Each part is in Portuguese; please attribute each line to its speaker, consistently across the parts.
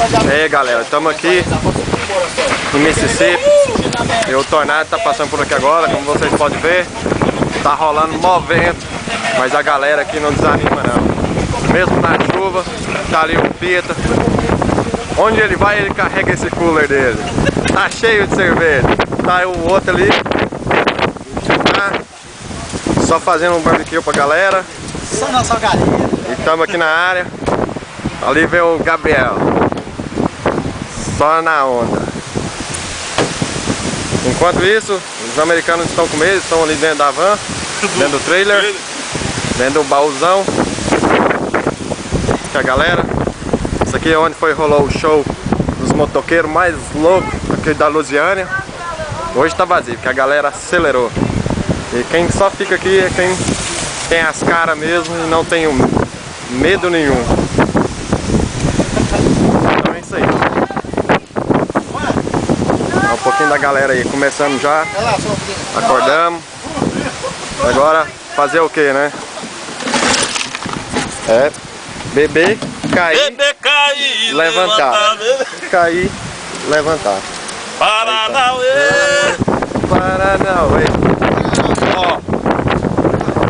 Speaker 1: E aí galera, estamos aqui em Mississippi e o tornado tá passando por aqui agora, como vocês podem ver. Tá rolando mó vento, mas a galera aqui não desanima não. Mesmo na chuva, tá ali o Pita. Onde ele vai, ele carrega esse cooler dele. Tá cheio de cerveja. Tá o outro ali, tá só fazendo um barbecue pra galera.
Speaker 2: Só na sua galera.
Speaker 1: E estamos aqui na área. Ali vem o Gabriel. Só na onda. Enquanto isso, os americanos estão com medo, estão ali dentro da van, dentro do trailer, dentro do baúzão. Aqui a galera. Isso aqui é onde rolou o show dos motoqueiros mais loucos aqui da Lusiânia. Hoje tá vazio, porque a galera acelerou. E quem só fica aqui é quem tem as caras mesmo e não tem medo nenhum. Então é isso aí. Um pouquinho da galera aí, começando já. Acordamos. Agora fazer o que, né? É beber, cair, levantar. Cair, levantar.
Speaker 3: Paranauê!
Speaker 1: Paranauê. Ó,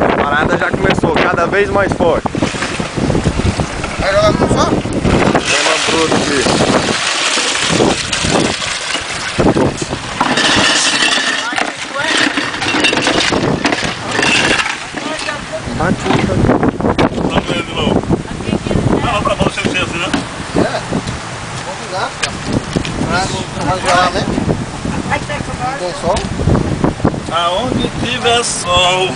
Speaker 1: a parada já começou, cada vez mais forte.
Speaker 2: Vai jogar com só?
Speaker 1: Tem uma bruta aqui.
Speaker 3: Tá vendo de novo? Ah, tá bom, sem senso, né?
Speaker 2: É. Vamos usar, pra jogar, né? Não tem sol?
Speaker 3: Aonde tiver sol.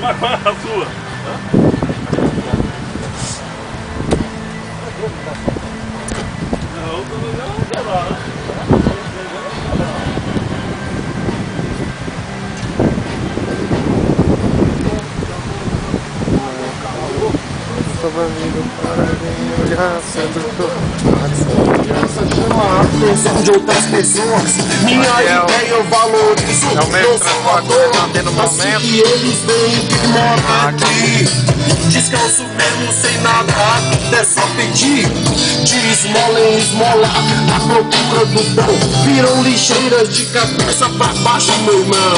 Speaker 3: Mas qual é a sua?
Speaker 1: Estava vindo para mim olhar,
Speaker 4: Essa chama a atenção de outras pessoas. Minha ideia eu valorizo.
Speaker 1: É o meio de transporte que você tá tendo no momento.
Speaker 4: E eles vêm que moram aqui. Descalço mesmo, sem nada, é só pedir. De esmola em esmola, a procura do pão. Viram lixeiras de cabeça pra baixo, meu irmão.